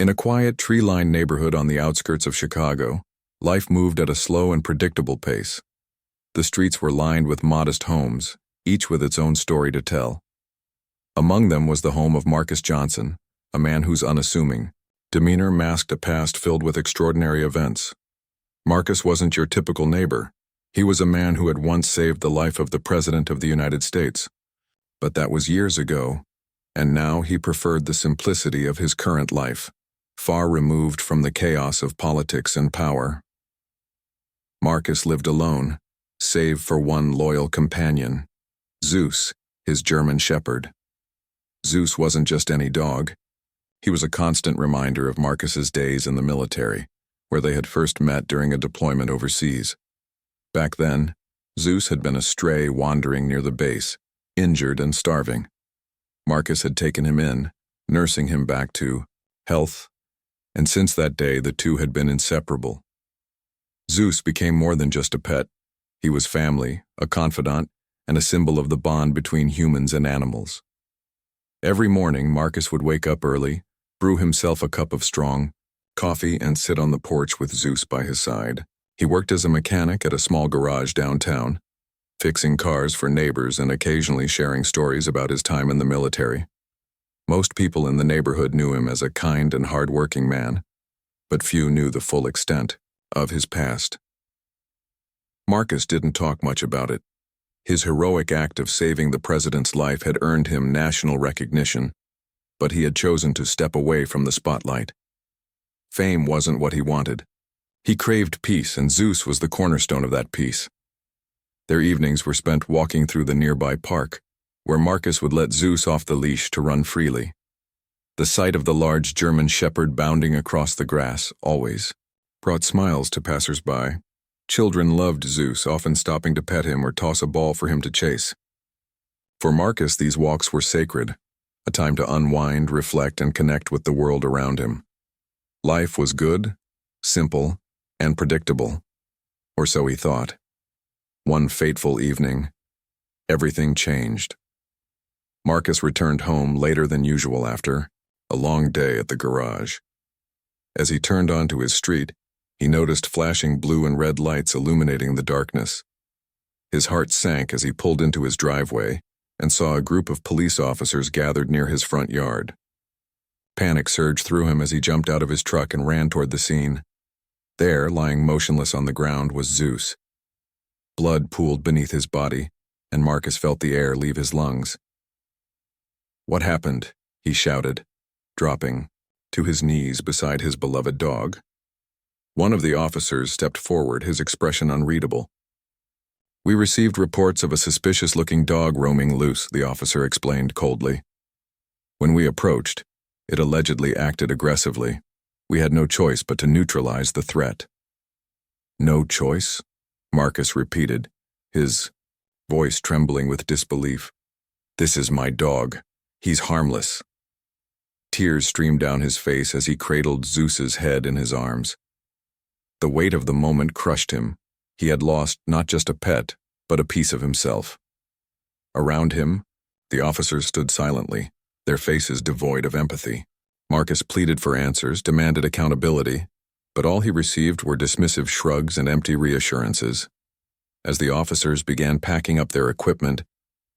In a quiet, tree-lined neighborhood on the outskirts of Chicago, life moved at a slow and predictable pace. The streets were lined with modest homes, each with its own story to tell. Among them was the home of Marcus Johnson, a man whose unassuming demeanor masked a past filled with extraordinary events. Marcus wasn't your typical neighbor. He was a man who had once saved the life of the President of the United States. But that was years ago, and now he preferred the simplicity of his current life, far removed from the chaos of politics and power. Marcus lived alone, save for one loyal companion, Zeus, his German shepherd. Zeus wasn't just any dog. He was a constant reminder of Marcus's days in the military, where they had first met during a deployment overseas. Back then, Zeus had been a stray wandering near the base, injured and starving. Marcus had taken him in, nursing him back to health, and since that day the two had been inseparable. Zeus became more than just a pet. He was family, a confidant, and a symbol of the bond between humans and animals. Every morning, Marcus would wake up early, brew himself a cup of strong coffee, and sit on the porch with Zeus by his side. He worked as a mechanic at a small garage downtown, fixing cars for neighbors and occasionally sharing stories about his time in the military. Most people in the neighborhood knew him as a kind and hard-working man, but few knew the full extent of his past. Marcus didn't talk much about it. His heroic act of saving the president's life had earned him national recognition, but he had chosen to step away from the spotlight. Fame wasn't what he wanted. He craved peace, and Zeus was the cornerstone of that peace. Their evenings were spent walking through the nearby park, where Marcus would let Zeus off the leash to run freely. The sight of the large German shepherd bounding across the grass always brought smiles to passers-by. Children loved Zeus, often stopping to pet him or toss a ball for him to chase. For Marcus, these walks were sacred, a time to unwind, reflect, and connect with the world around him. Life was good, simple, and predictable, or so he thought. One fateful evening, everything changed. Marcus returned home later than usual after a long day at the garage. As he turned onto his street, he noticed flashing blue and red lights illuminating the darkness. His heart sank as he pulled into his driveway and saw a group of police officers gathered near his front yard. Panic surged through him as he jumped out of his truck and ran toward the scene. There, lying motionless on the ground, was Zeus. Blood pooled beneath his body, and Marcus felt the air leave his lungs. "What happened?" he shouted, dropping to his knees beside his beloved dog. One of the officers stepped forward, his expression unreadable. "We received reports of a suspicious-looking dog roaming loose," the officer explained coldly. "When we approached, it allegedly acted aggressively. We had no choice but to neutralize the threat." "No choice?" Marcus repeated, his voice trembling with disbelief. "This is my dog. He's harmless." Tears streamed down his face as he cradled Zeus's head in his arms. The weight of the moment crushed him. He had lost not just a pet, but a piece of himself. Around him, the officers stood silently, their faces devoid of empathy. Marcus pleaded for answers, demanded accountability, but all he received were dismissive shrugs and empty reassurances. As the officers began packing up their equipment,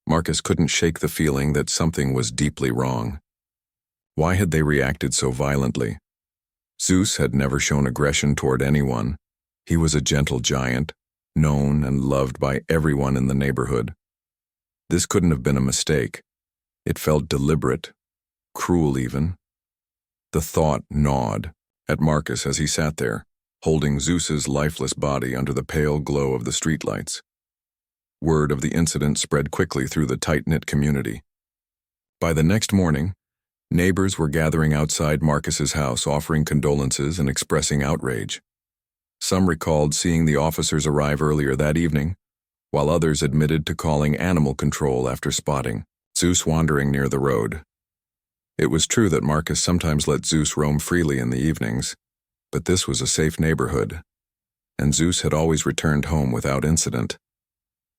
Marcus couldn't shake the feeling that something was deeply wrong. Why had they reacted so violently? Zeus had never shown aggression toward anyone. He was a gentle giant, known and loved by everyone in the neighborhood. This couldn't have been a mistake. It felt deliberate, cruel even. The thought gnawed at Marcus as he sat there, holding Zeus's lifeless body under the pale glow of the streetlights. Word of the incident spread quickly through the tight-knit community. By the next morning, neighbors were gathering outside Marcus's house, offering condolences and expressing outrage. Some recalled seeing the officers arrive earlier that evening, while others admitted to calling animal control after spotting Zeus wandering near the road. It was true that Marcus sometimes let Zeus roam freely in the evenings, but this was a safe neighborhood, and Zeus had always returned home without incident.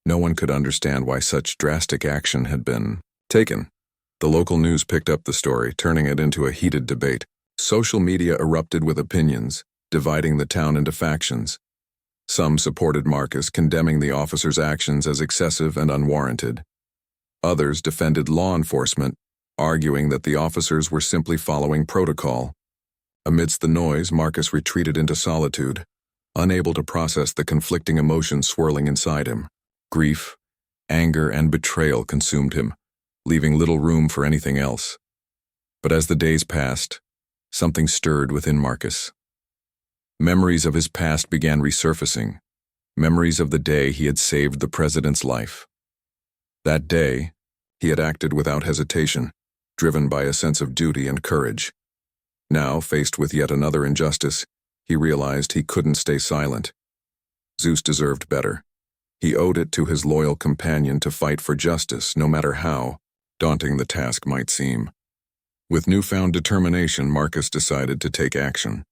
No one could understand why such drastic action had been taken. The local news picked up the story, turning it into a heated debate. Social media erupted with opinions, dividing the town into factions. Some supported Marcus, condemning the officer's actions as excessive and unwarranted. Others defended law enforcement, arguing that the officers were simply following protocol. Amidst the noise, Marcus retreated into solitude, unable to process the conflicting emotions swirling inside him. Grief, anger, and betrayal consumed him, leaving little room for anything else. But as the days passed, something stirred within Marcus. Memories of his past began resurfacing, memories of the day he had saved the president's life. That day, he had acted without hesitation, driven by a sense of duty and courage. Now, faced with yet another injustice, he realized he couldn't stay silent. Zeus deserved better. He owed it to his loyal companion to fight for justice, no matter how daunting the task might seem. With newfound determination, Marcus decided to take action.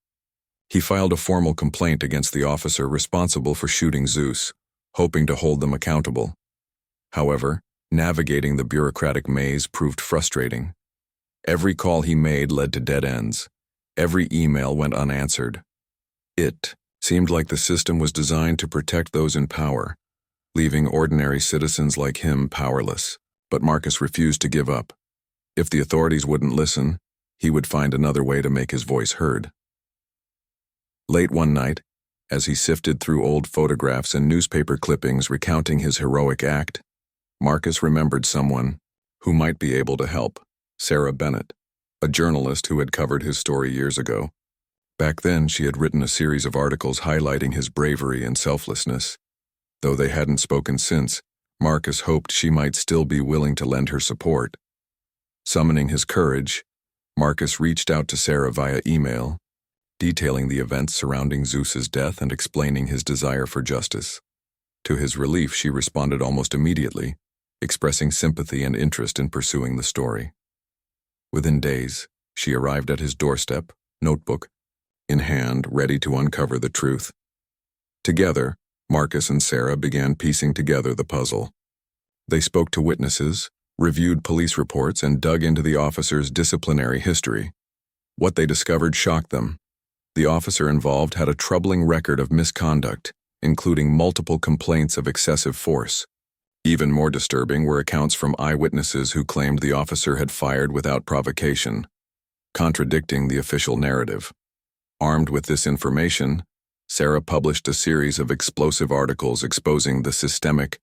He filed a formal complaint against the officer responsible for shooting Zeus, hoping to hold them accountable. However, navigating the bureaucratic maze proved frustrating. Every call he made led to dead ends. Every email went unanswered. It seemed like the system was designed to protect those in power, leaving ordinary citizens like him powerless. But Marcus refused to give up. If the authorities wouldn't listen, he would find another way to make his voice heard. Late one night, as he sifted through old photographs and newspaper clippings recounting his heroic act, Marcus remembered someone who might be able to help: Sarah Bennett, a journalist who had covered his story years ago. Back then, she had written a series of articles highlighting his bravery and selflessness. Though they hadn't spoken since, Marcus hoped she might still be willing to lend her support. Summoning his courage, Marcus reached out to Sarah via email, detailing the events surrounding Zeus's death and explaining his desire for justice. To his relief, she responded almost immediately, expressing sympathy and interest in pursuing the story. Within days, she arrived at his doorstep, notebook in hand, ready to uncover the truth. Together, Marcus and Sarah began piecing together the puzzle. They spoke to witnesses, reviewed police reports, and dug into the officer's disciplinary history. What they discovered shocked them. The officer involved had a troubling record of misconduct, including multiple complaints of excessive force. Even more disturbing were accounts from eyewitnesses who claimed the officer had fired without provocation, contradicting the official narrative. Armed with this information, Sarah published a series of explosive articles exposing the systemic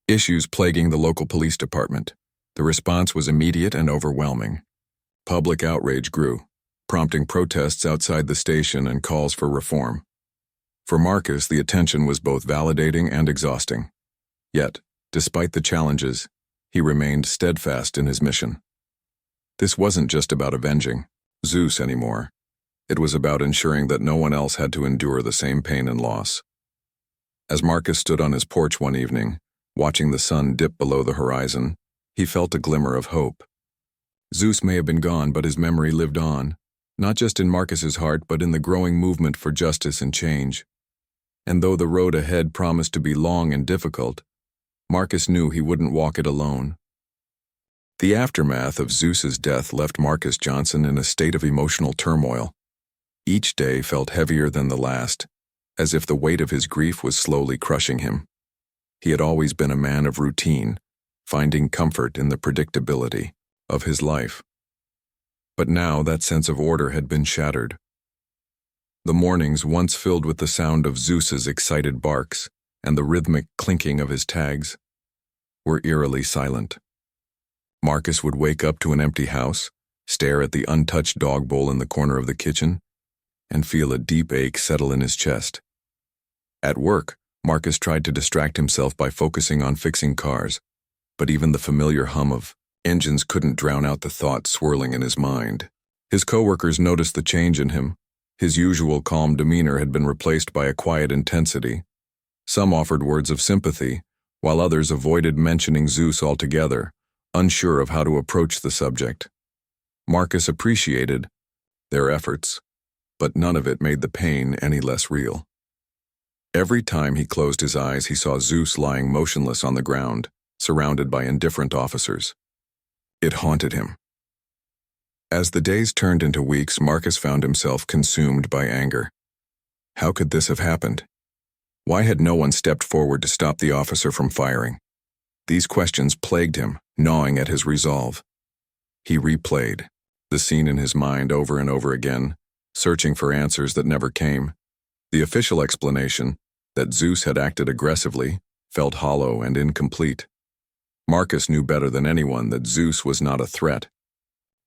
issues plaguing the local police department. The response was immediate and overwhelming. Public outrage grew, prompting protests outside the station and calls for reform. For Marcus, the attention was both validating and exhausting. Yet, despite the challenges, he remained steadfast in his mission. This wasn't just about avenging Zeus anymore. It was about ensuring that no one else had to endure the same pain and loss. As Marcus stood on his porch one evening, watching the sun dip below the horizon, he felt a glimmer of hope. Zeus may have been gone, but his memory lived on, not just in Marcus's heart, but in the growing movement for justice and change. And though the road ahead promised to be long and difficult, Marcus knew he wouldn't walk it alone. The aftermath of Zeus's death left Marcus Johnson in a state of emotional turmoil. Each day felt heavier than the last, as if the weight of his grief was slowly crushing him. He had always been a man of routine, finding comfort in the predictability of his life. But now that sense of order had been shattered. The mornings, once filled with the sound of Zeus's excited barks and the rhythmic clinking of his tags, were eerily silent. Marcus would wake up to an empty house, stare at the untouched dog bowl in the corner of the kitchen, and feel a deep ache settle in his chest. At work, Marcus tried to distract himself by focusing on fixing cars, but even the familiar hum of engines couldn't drown out the thoughts swirling in his mind. His coworkers noticed the change in him. His usual calm demeanor had been replaced by a quiet intensity. Some offered words of sympathy, while others avoided mentioning Zeus altogether, unsure of how to approach the subject. Marcus appreciated their efforts, but none of it made the pain any less real. Every time he closed his eyes, he saw Zeus lying motionless on the ground, surrounded by indifferent officers. It haunted him. As the days turned into weeks, Marcus found himself consumed by anger. How could this have happened? Why had no one stepped forward to stop the officer from firing? These questions plagued him, gnawing at his resolve. He replayed the scene in his mind over and over again, searching for answers that never came. The official explanation, that Zeus had acted aggressively, felt hollow and incomplete. Marcus knew better than anyone that Zeus was not a threat.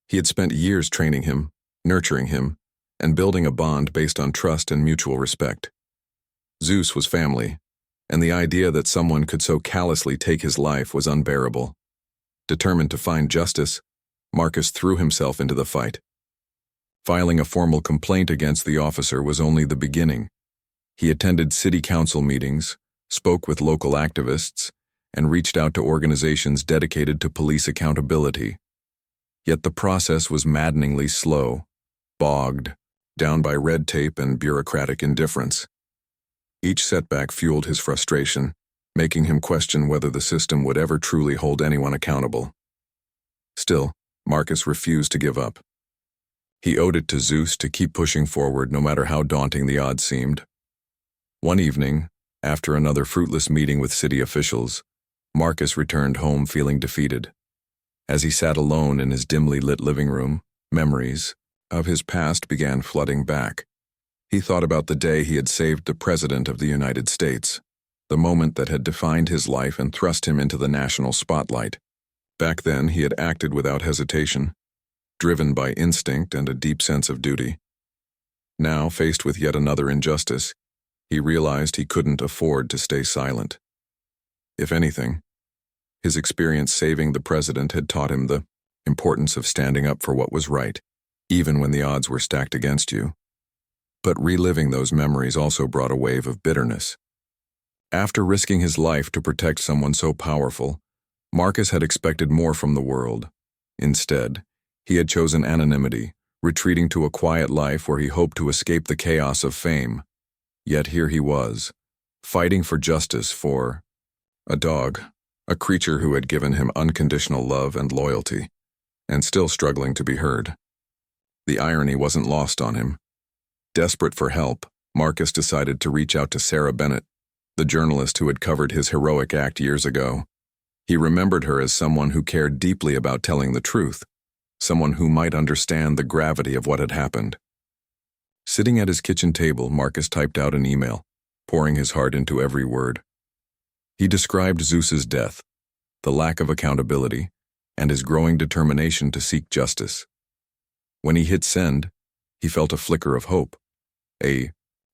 He had spent years training him, nurturing him, and building a bond based on trust and mutual respect. Zeus was family, and the idea that someone could so callously take his life was unbearable. Determined to find justice, Marcus threw himself into the fight. Filing a formal complaint against the officer was only the beginning. He attended city council meetings, spoke with local activists, and reached out to organizations dedicated to police accountability. Yet the process was maddeningly slow, bogged down by red tape and bureaucratic indifference. Each setback fueled his frustration, making him question whether the system would ever truly hold anyone accountable. Still, Marcus refused to give up. He owed it to Zeus to keep pushing forward no matter how daunting the odds seemed. One evening, after another fruitless meeting with city officials, Marcus returned home feeling defeated. As he sat alone in his dimly lit living room, memories of his past began flooding back. He thought about the day he had saved the President of the United States, the moment that had defined his life and thrust him into the national spotlight. Back then, he had acted without hesitation, driven by instinct and a deep sense of duty. Now, faced with yet another injustice, he realized he couldn't afford to stay silent. If anything, his experience saving the president had taught him the importance of standing up for what was right, even when the odds were stacked against you. But reliving those memories also brought a wave of bitterness. After risking his life to protect someone so powerful, Marcus had expected more from the world. Instead, he had chosen anonymity, retreating to a quiet life where he hoped to escape the chaos of fame. Yet here he was, fighting for justice for a dog, a creature who had given him unconditional love and loyalty, and still struggling to be heard. The irony wasn't lost on him. Desperate for help, Marcus decided to reach out to Sarah Bennett, the journalist who had covered his heroic act years ago. He remembered her as someone who cared deeply about telling the truth, someone who might understand the gravity of what had happened. Sitting at his kitchen table, Marcus typed out an email, pouring his heart into every word. He described Zeus's death, the lack of accountability, and his growing determination to seek justice. When he hit send, he felt a flicker of hope, a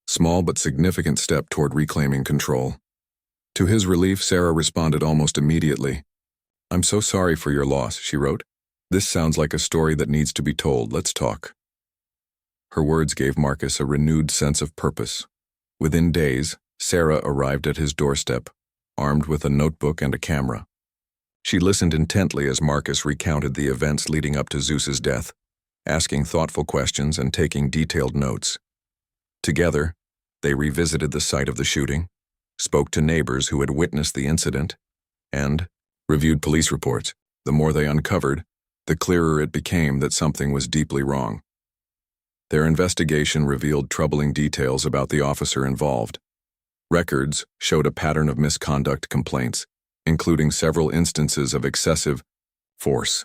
small but significant step toward reclaiming control. To his relief, Sarah responded almost immediately. "I'm so sorry for your loss," she wrote. "This sounds like a story that needs to be told. Let's talk." Her words gave Marcus a renewed sense of purpose. Within days, Sarah arrived at his doorstep, armed with a notebook and a camera. She listened intently as Marcus recounted the events leading up to Zeus's death, asking thoughtful questions and taking detailed notes. Together, they revisited the site of the shooting, spoke to neighbors who had witnessed the incident, and reviewed police reports. The more they uncovered, the clearer it became that something was deeply wrong. Their investigation revealed troubling details about the officer involved. Records showed a pattern of misconduct complaints, including several instances of excessive force.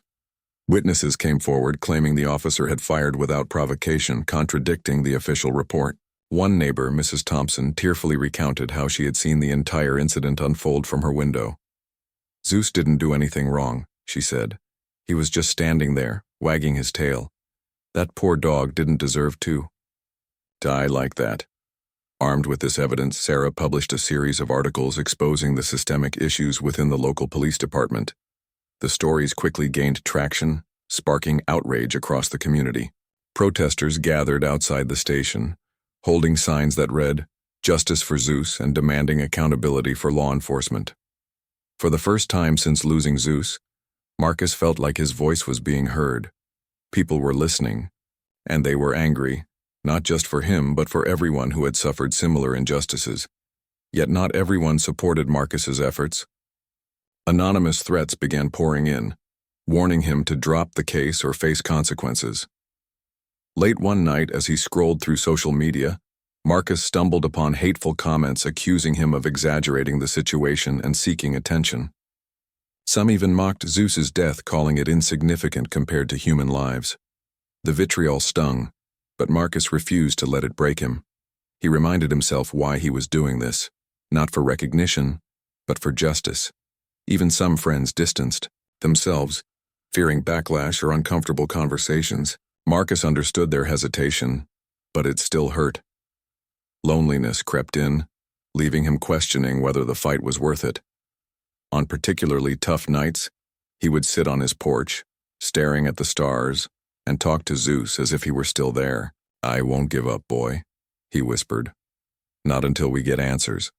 Witnesses came forward claiming the officer had fired without provocation, contradicting the official report. One neighbor, Mrs. Thompson, tearfully recounted how she had seen the entire incident unfold from her window. "Zeus didn't do anything wrong," she said. "He was just standing there, wagging his tail. That poor dog didn't deserve to die like that." Armed with this evidence, Sarah published a series of articles exposing the systemic issues within the local police department. The stories quickly gained traction, sparking outrage across the community. Protesters gathered outside the station, holding signs that read, "Justice for Zeus," and demanding accountability for law enforcement. For the first time since losing Zeus, Marcus felt like his voice was being heard. People were listening, and they were angry, not just for him but for everyone who had suffered similar injustices. Yet not everyone supported Marcus's efforts. Anonymous threats began pouring in. warning him to drop the case or face consequences. Late one night, as he scrolled through social media, Marcus stumbled upon hateful comments accusing him of exaggerating the situation and seeking attention. Some even mocked Zeus's death, calling it insignificant compared to human lives. The vitriol stung, but Marcus refused to let it break him. He reminded himself why he was doing this, not for recognition, but for justice. Even some friends distanced themselves, fearing backlash or uncomfortable conversations. Marcus understood their hesitation, but it still hurt. Loneliness crept in, leaving him questioning whether the fight was worth it. On particularly tough nights, he would sit on his porch, staring at the stars, and talk to Zeus as if he were still there. "I won't give up, boy," he whispered. "Not until we get answers."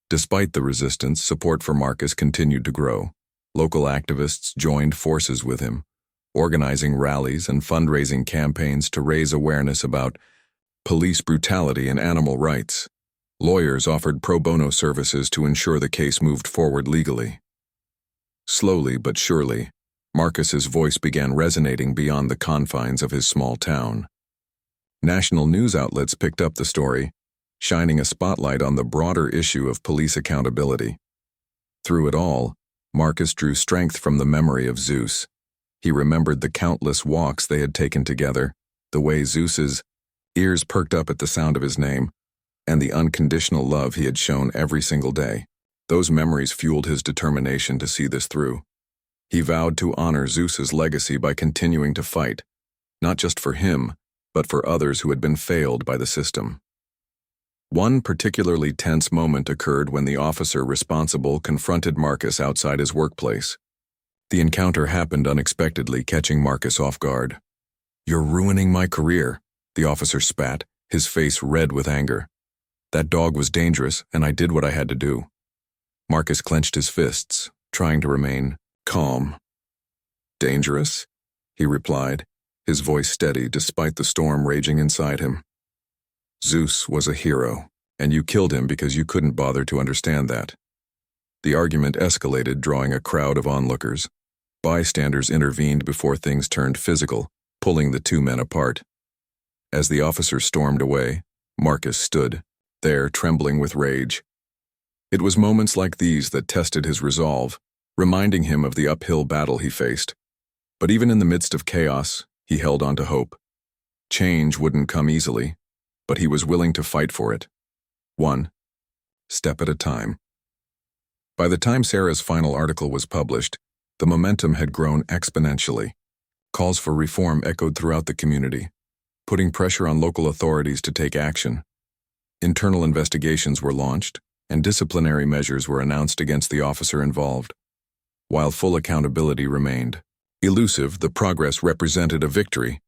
Despite the resistance, support for Marcus continued to grow. Local activists joined forces with him, organizing rallies and fundraising campaigns to raise awareness about police brutality and animal rights. Lawyers offered pro bono services to ensure the case moved forward legally. Slowly but surely, Marcus's voice began resonating beyond the confines of his small town. National news outlets picked up the story, shining a spotlight on the broader issue of police accountability. Through it all, Marcus drew strength from the memory of Zeus. He remembered the countless walks they had taken together, the way Zeus's ears perked up at the sound of his name, and the unconditional love he had shown every single day. Those memories fueled his determination to see this through. He vowed to honor Zeus's legacy by continuing to fight, not just for him, but for others who had been failed by the system. One particularly tense moment occurred when the officer responsible confronted Marcus outside his workplace. The encounter happened unexpectedly, catching Marcus off guard. "You're ruining my career," the officer spat, his face red with anger. "That dog was dangerous, and I did what I had to do." Marcus clenched his fists, trying to remain calm. "Dangerous?" he replied, his voice steady despite the storm raging inside him. "Zeus was a hero, and you killed him because you couldn't bother to understand that." The argument escalated, drawing a crowd of onlookers. Bystanders intervened before things turned physical, pulling the two men apart. As the officer stormed away, Marcus stood there, trembling with rage. It was moments like these that tested his resolve, reminding him of the uphill battle he faced. But even in the midst of chaos, he held on to hope. Change wouldn't come easily, but he was willing to fight for it, one step at a time. By the time Sarah's final article was published, the momentum had grown exponentially. Calls for reform echoed throughout the community, putting pressure on local authorities to take action. Internal investigations were launched, and disciplinary measures were announced against the officer involved. While full accountability remained elusive, the progress represented a victory,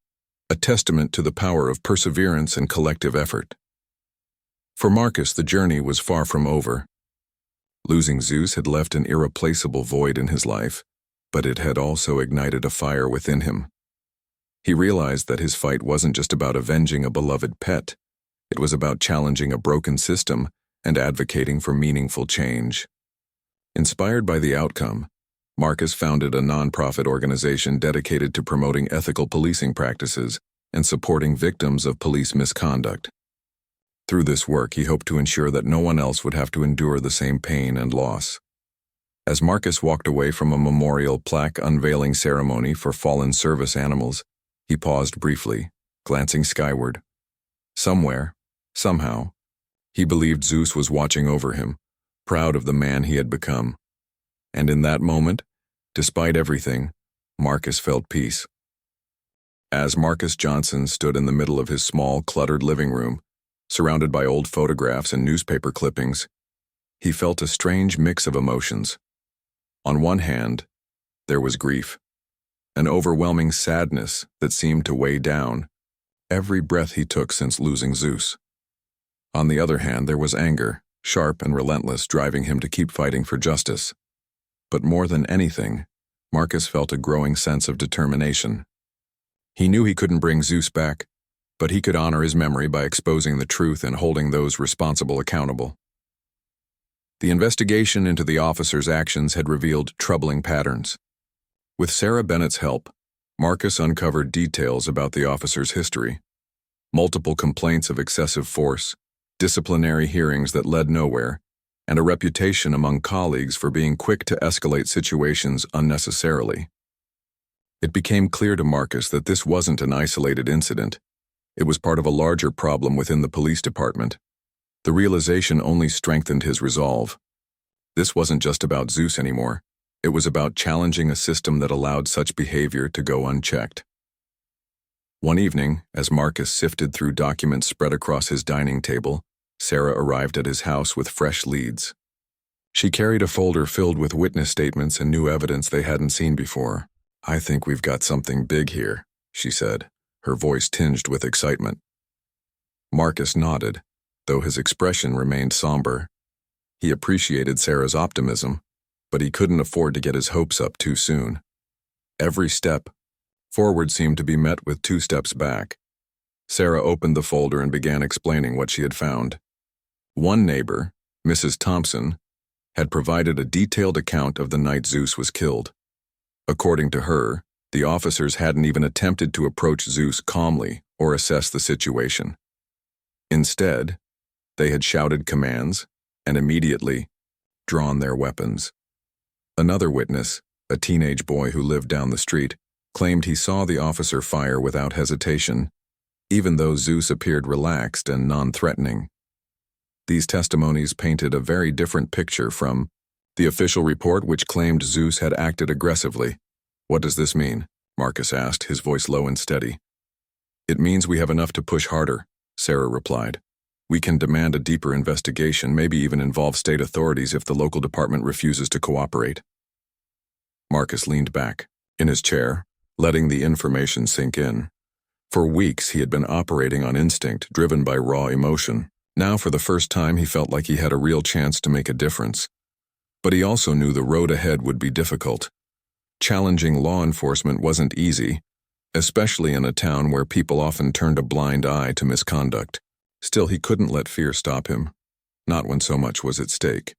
a testament to the power of perseverance and collective effort. For Marcus, the journey was far from over. Losing Zeus had left an irreplaceable void in his life, but it had also ignited a fire within him. He realized that his fight wasn't just about avenging a beloved pet. It was about challenging a broken system and advocating for meaningful change. Inspired by the outcome, Marcus founded a nonprofit organization dedicated to promoting ethical policing practices and supporting victims of police misconduct. Through this work, he hoped to ensure that no one else would have to endure the same pain and loss. As Marcus walked away from a memorial plaque unveiling ceremony for fallen service animals, he paused briefly, glancing skyward. Somewhere, somehow, he believed Zeus was watching over him, proud of the man he had become. And in that moment, despite everything, Marcus felt peace. As Marcus Johnson stood in the middle of his small, cluttered living room, surrounded by old photographs and newspaper clippings, he felt a strange mix of emotions. On one hand, there was grief, an overwhelming sadness that seemed to weigh down every breath he took since losing Zeus. On the other hand, there was anger, sharp and relentless, driving him to keep fighting for justice. But more than anything, Marcus felt a growing sense of determination. He knew he couldn't bring Zeus back, but he could honor his memory by exposing the truth and holding those responsible accountable. The investigation into the officer's actions had revealed troubling patterns. With Sarah Bennett's help, Marcus uncovered details about the officer's history. Multiple complaints of excessive force, disciplinary hearings that led nowhere, and a reputation among colleagues for being quick to escalate situations unnecessarily. It became clear to Marcus that this wasn't an isolated incident. It was part of a larger problem within the police department. The realization only strengthened his resolve. This wasn't just about Zeus anymore. It was about challenging a system that allowed such behavior to go unchecked. One evening, as Marcus sifted through documents spread across his dining table, Sarah arrived at his house with fresh leads. She carried a folder filled with witness statements and new evidence they hadn't seen before. "I think we've got something big here," she said, her voice tinged with excitement. Marcus nodded, though his expression remained somber. He appreciated Sarah's optimism, but he couldn't afford to get his hopes up too soon. Every step forward seemed to be met with 2 steps back. Sarah opened the folder and began explaining what she had found. One neighbor, Mrs. Thompson, had provided a detailed account of the night Zeus was killed. According to her, the officers hadn't even attempted to approach Zeus calmly or assess the situation. Instead, they had shouted commands and immediately drawn their weapons. Another witness, a teenage boy who lived down the street, claimed he saw the officer fire without hesitation, even though Zeus appeared relaxed and non-threatening. These testimonies painted a very different picture from the official report, which claimed Zeus had acted aggressively. "What does this mean?" Marcus asked, his voice low and steady. "It means we have enough to push harder," Sarah replied. "We can demand a deeper investigation, maybe even involve state authorities if the local department refuses to cooperate." Marcus leaned back in his chair, letting the information sink in. For weeks he had been operating on instinct, driven by raw emotion. Now for the first time he felt like he had a real chance to make a difference. But he also knew the road ahead would be difficult. Challenging law enforcement wasn't easy, especially in a town where people often turned a blind eye to misconduct. Still, he couldn't let fear stop him, not when so much was at stake.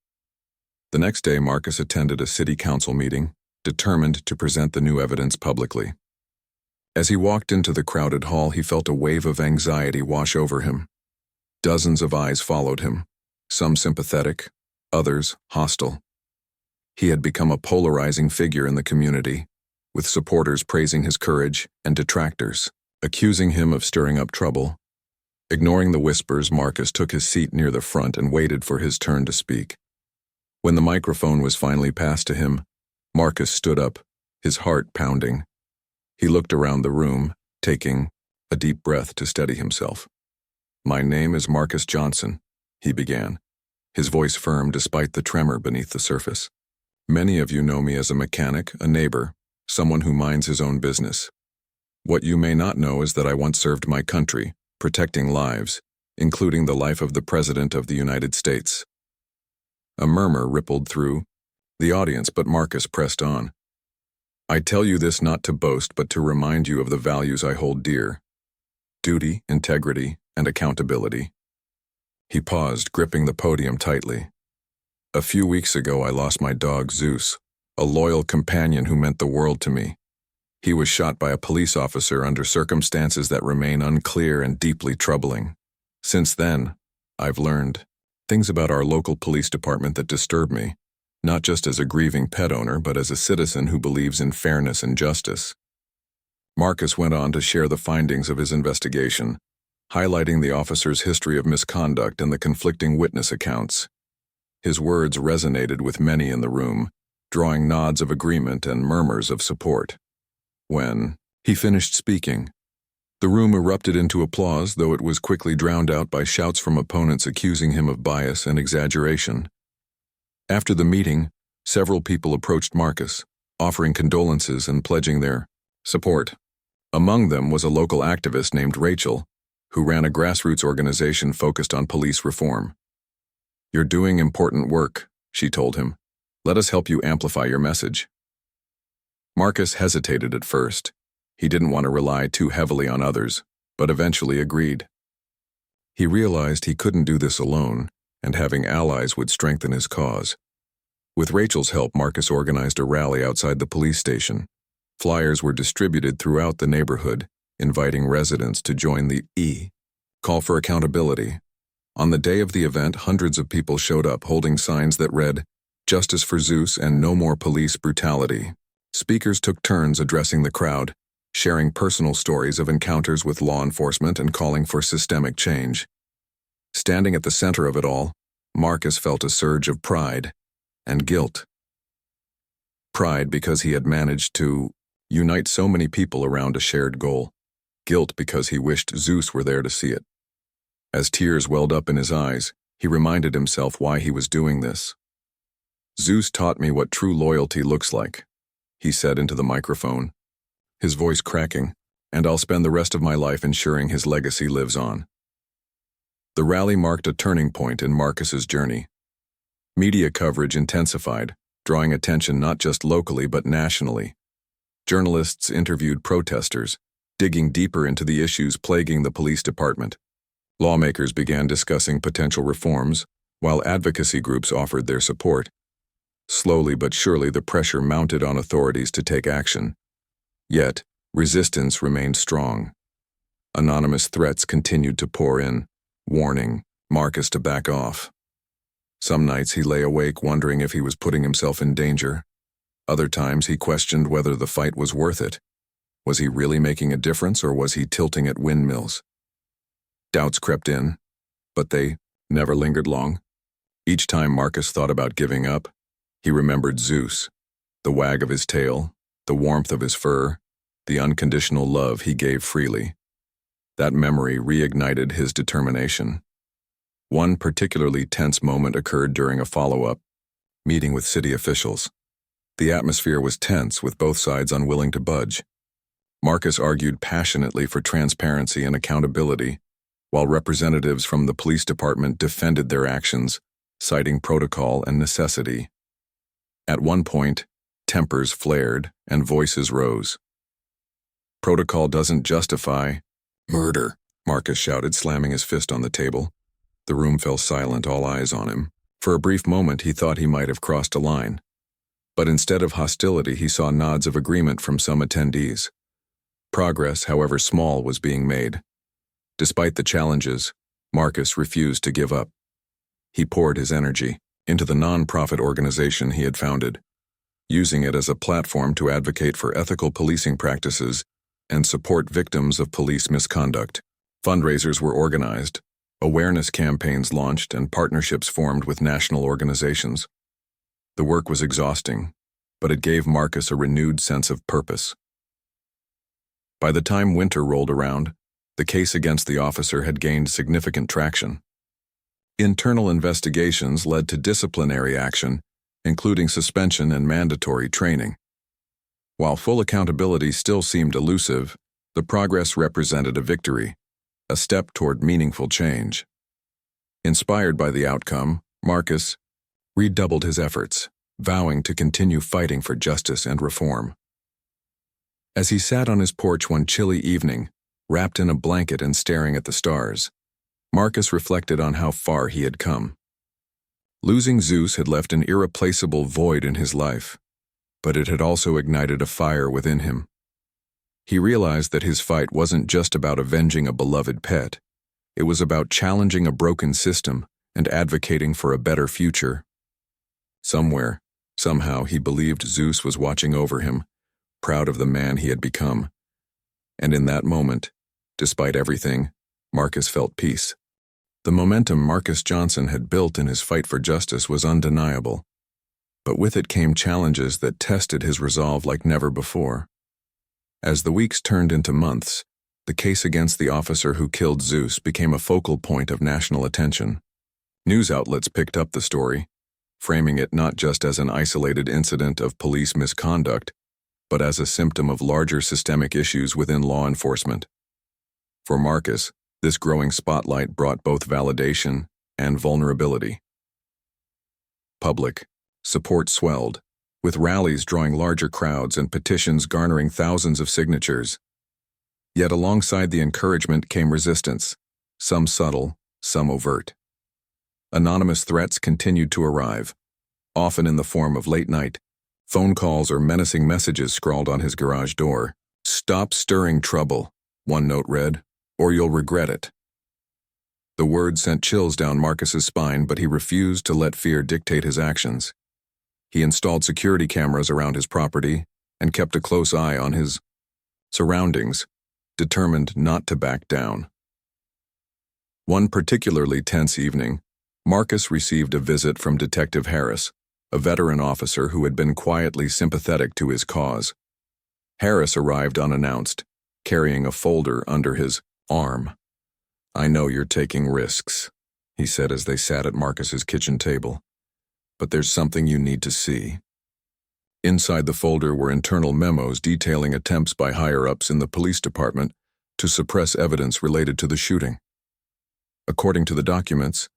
The next day, Marcus attended a city council meeting, determined to present the new evidence publicly. As he walked into the crowded hall, he felt a wave of anxiety wash over him. Dozens of eyes followed him, some sympathetic, others hostile. He had become a polarizing figure in the community, with supporters praising his courage and detractors, accusing him of stirring up trouble. Ignoring the whispers, Marcus took his seat near the front and waited for his turn to speak. When the microphone was finally passed to him, Marcus stood up, his heart pounding. He looked around the room, taking a deep breath to steady himself. "My name is Marcus Johnson," he began, his voice firm despite the tremor beneath the surface. "Many of you know me as a mechanic, a neighbor, someone who minds his own business. What you may not know is that I once served my country, protecting lives, including the life of the President of the United States." A murmur rippled through the audience, but Marcus pressed on. "I tell you this not to boast, but to remind you of the values I hold dear: duty, integrity, and accountability." He paused, gripping the podium tightly. "A few weeks ago, I lost my dog Zeus, a loyal companion who meant the world to me. He was shot by a police officer under circumstances that remain unclear and deeply troubling. Since then, I've learned things about our local police department that disturb me, not just as a grieving pet owner, but as a citizen who believes in fairness and justice." Marcus went on to share the findings of his investigation, highlighting the officer's history of misconduct and the conflicting witness accounts. His words resonated with many in the room, drawing nods of agreement and murmurs of support. When he finished speaking, the room erupted into applause, though it was quickly drowned out by shouts from opponents accusing him of bias and exaggeration. After the meeting, several people approached Marcus, offering condolences and pledging their support. Among them was a local activist named Rachel, who ran a grassroots organization focused on police reform. "You're doing important work," she told him. "Let us help you amplify your message." Marcus hesitated at first. He didn't want to rely too heavily on others, but eventually agreed. He realized he couldn't do this alone, and having allies would strengthen his cause. With Rachel's help, Marcus organized a rally outside the police station, Flyers were distributed throughout the neighborhood, inviting residents to join the call for accountability. On the day of the event, hundreds of people showed up holding signs that read, "Justice for Zeus and no more police brutality." Speakers took turns addressing the crowd, sharing personal stories of encounters with law enforcement and calling for systemic change. Standing at the center of it all, Marcus felt a surge of pride and guilt. Pride because he had managed to unite so many people around a shared goal. Guilt because he wished Zeus were there to see it. As tears welled up in his eyes, he reminded himself why he was doing this. "Zeus taught me what true loyalty looks like," he said into the microphone, his voice cracking, "and I'll spend the rest of my life ensuring his legacy lives on." The rally marked a turning point in Marcus's journey. Media coverage intensified, drawing attention not just locally but nationally. Journalists interviewed protesters, digging deeper into the issues plaguing the police department. Lawmakers began discussing potential reforms, while advocacy groups offered their support. Slowly but surely the pressure mounted on authorities to take action. Yet, resistance remained strong. Anonymous threats continued to pour in, warning Marcus to back off. Some nights he lay awake wondering if he was putting himself in danger. Other times he questioned whether the fight was worth it. Was he really making a difference, or was he tilting at windmills? Doubts crept in, but they never lingered long. Each time Marcus thought about giving up, he remembered Zeus, the wag of his tail, the warmth of his fur, the unconditional love he gave freely. That memory reignited his determination. One particularly tense moment occurred during a follow-up meeting with city officials. The atmosphere was tense, with both sides unwilling to budge. Marcus argued passionately for transparency and accountability, while representatives from the police department defended their actions, citing protocol and necessity. At one point, tempers flared and voices rose. "Protocol doesn't justify murder," Marcus shouted, slamming his fist on the table. The room fell silent, all eyes on him. For a brief moment he thought he might have crossed a line. But instead of hostility, he saw nods of agreement from some attendees. Progress, however small, was being made. Despite the challenges, Marcus refused to give up. He poured his energy into the non-profit organization he had founded, using it as a platform to advocate for ethical policing practices and support victims of police misconduct. Fundraisers were organized, awareness campaigns launched, and partnerships formed with national organizations. The work was exhausting, but it gave Marcus a renewed sense of purpose. By the time winter rolled around, the case against the officer had gained significant traction. Internal investigations led to disciplinary action, including suspension and mandatory training. While full accountability still seemed elusive, the progress represented a victory, a step toward meaningful change. Inspired by the outcome, Marcus redoubled his efforts, vowing to continue fighting for justice and reform. As he sat on his porch one chilly evening, wrapped in a blanket and staring at the stars, Marcus reflected on how far he had come. Losing Zeus had left an irreplaceable void in his life, but it had also ignited a fire within him. He realized that his fight wasn't just about avenging a beloved pet. It was about challenging a broken system and advocating for a better future. Somewhere, somehow, he believed Zeus was watching over him, proud of the man he had become. And in that moment, despite everything, Marcus felt peace. The momentum Marcus Johnson had built in his fight for justice was undeniable, but with it came challenges that tested his resolve like never before. As the weeks turned into months, the case against the officer who killed Zeus became a focal point of national attention. News outlets picked up the story, framing it not just as an isolated incident of police misconduct, but as a symptom of larger systemic issues within law enforcement. For Marcus, this growing spotlight brought both validation and vulnerability. Public support swelled, with rallies drawing larger crowds and petitions garnering thousands of signatures. Yet alongside the encouragement came resistance, some subtle, some overt. Anonymous threats continued to arrive, often in the form of late-night Phone calls or menacing messages scrawled on his garage door. "Stop stirring trouble," one note read, "or you'll regret it." The words sent chills down Marcus's spine, but he refused to let fear dictate his actions. He installed security cameras around his property and kept a close eye on his surroundings, determined not to back down. One particularly tense evening, Marcus received a visit from Detective Harris, a veteran officer who had been quietly sympathetic to his cause. Harris arrived unannounced, carrying a folder under his arm. "I know you're taking risks," he said as they sat at Marcus's kitchen table, "but there's something you need to see." Inside the folder were internal memos detailing attempts by higher-ups in the police department to suppress evidence related to the shooting. According to the documents,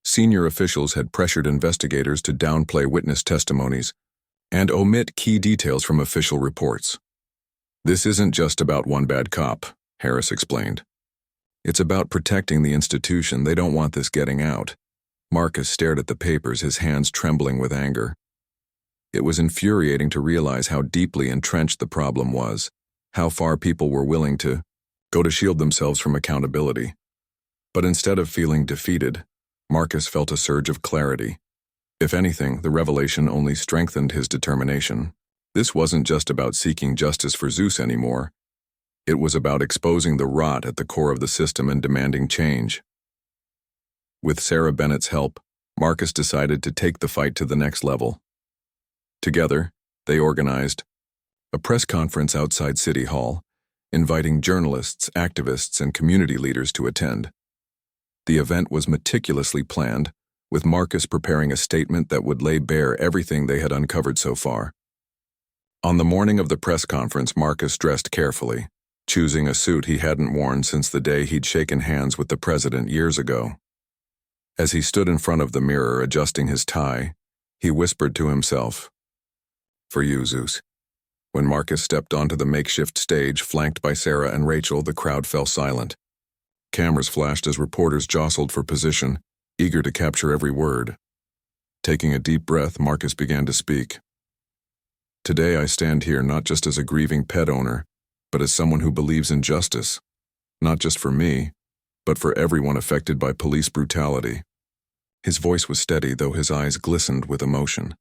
senior officials had pressured investigators to downplay witness testimonies and omit key details from official reports. "This isn't just about one bad cop," Harris explained. "It's about protecting the institution. They don't want this getting out." Marcus stared at the papers, his hands trembling with anger. It was infuriating to realize how deeply entrenched the problem was, how far people were willing to go to shield themselves from accountability. But instead of feeling defeated, Marcus felt a surge of clarity. If anything, the revelation only strengthened his determination. This wasn't just about seeking justice for Zeus anymore. It was about exposing the rot at the core of the system and demanding change. With Sarah Bennett's help, Marcus decided to take the fight to the next level. Together, they organized a press conference outside City Hall, inviting journalists, activists, and community leaders to attend. The event was meticulously planned, with Marcus preparing a statement that would lay bare everything they had uncovered so far. On the morning of the press conference, Marcus dressed carefully, choosing a suit he hadn't worn since the day he'd shaken hands with the president years ago. As he stood in front of the mirror adjusting his tie, he whispered to himself, "For you, Zeus." When Marcus stepped onto the makeshift stage, flanked by Sarah and Rachel, the crowd fell silent. Cameras flashed as reporters jostled for position, eager to capture every word. Taking a deep breath, Marcus began to speak. "Today I stand here not just as a grieving pet owner, but as someone who believes in justice, not just for me, but for everyone affected by police brutality." His voice was steady, though his eyes glistened with emotion.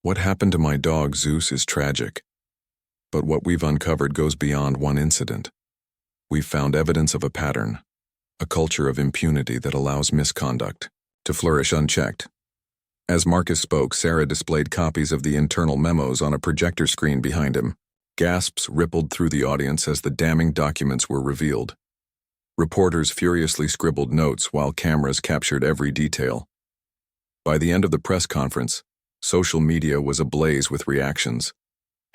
"What happened to my dog Zeus is tragic, but what we've uncovered goes beyond one incident. We've found evidence of a pattern, a culture of impunity that allows misconduct to flourish unchecked." As Marcus spoke, Sarah displayed copies of the internal memos on a projector screen behind him. Gasps rippled through the audience as the damning documents were revealed. Reporters furiously scribbled notes while cameras captured every detail. By the end of the press conference, social media was ablaze with reactions.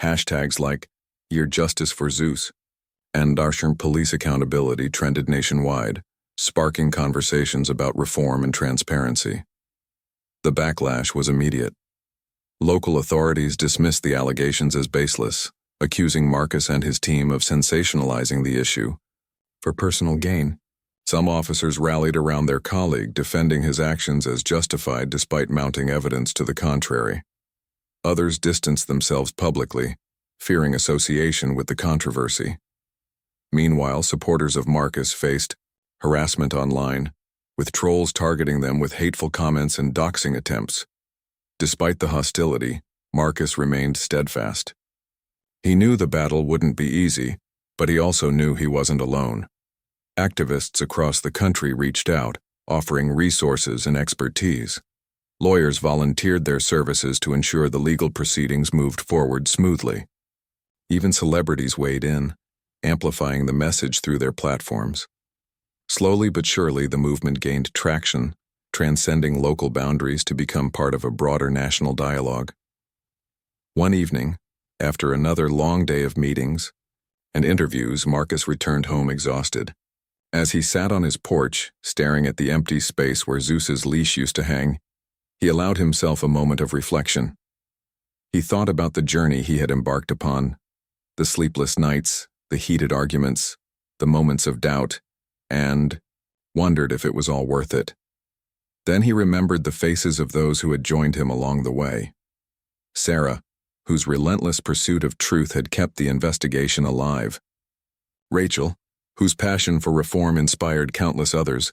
Hashtags like "Year Justice for Zeus" and "Arshan Police Accountability" trended nationwide, sparking conversations about reform and transparency. The backlash was immediate. Local authorities dismissed the allegations as baseless, accusing Marcus and his team of sensationalizing the issue for personal gain. Some officers rallied around their colleague, defending his actions as justified despite mounting evidence to the contrary. Others distanced themselves publicly, fearing association with the controversy. Meanwhile, supporters of Marcus faced harassment online, with trolls targeting them with hateful comments and doxing attempts. Despite the hostility, Marcus remained steadfast. He knew the battle wouldn't be easy, but he also knew he wasn't alone. Activists across the country reached out, offering resources and expertise. Lawyers volunteered their services to ensure the legal proceedings moved forward smoothly. Even celebrities weighed in, amplifying the message through their platforms. Slowly but surely, the movement gained traction, transcending local boundaries to become part of a broader national dialogue. One evening, after another long day of meetings and interviews, Marcus returned home exhausted. As he sat on his porch, staring at the empty space where Zeus's leash used to hang, he allowed himself a moment of reflection. He thought about the journey he had embarked upon, the sleepless nights, the heated arguments, the moments of doubt, and wondered if it was all worth it. Then he remembered the faces of those who had joined him along the way. Sarah, whose relentless pursuit of truth had kept the investigation alive. Rachel, whose passion for reform inspired countless others,